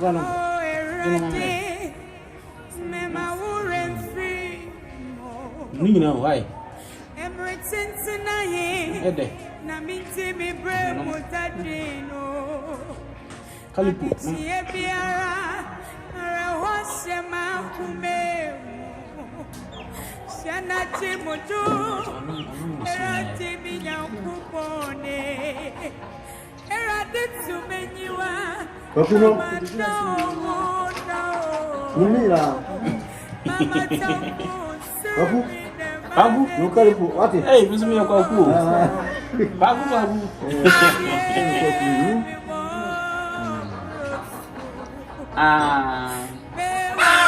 Bueno, Nina, why? Everything tonight. Ede. Na mi ti mi brave mutadino. Kalipu. Biara. Ara wase makume. Shana ti mutu. Era ti mi nyankupone. Era ditu menyiwa. Bakuno. Nina. Mama tamu. Baku. Babu, No kalipu. What? hey, Miss Me Babu. Babu.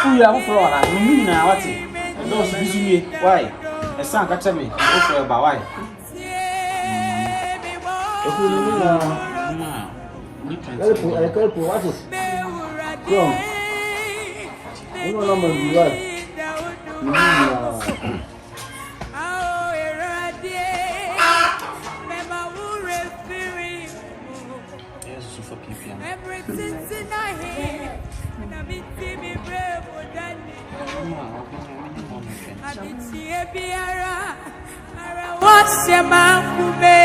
Who you are Flora? Nina, what? Those busy. Why? A son catch me. Okay, about why? Kalipu. What? Come. No number what? Nina. Everything's in my head, and I'm in me brave for that. I'm in Biara, what's your mouth to me?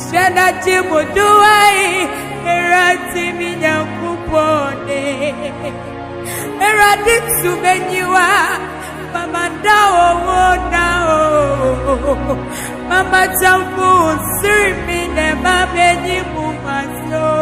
Shana Jimo do I, Erati Mina Kupone, Erati Sumeniwa, Mama Dao, Mama Jambu, Sirmi, Nema Beni Mumaso.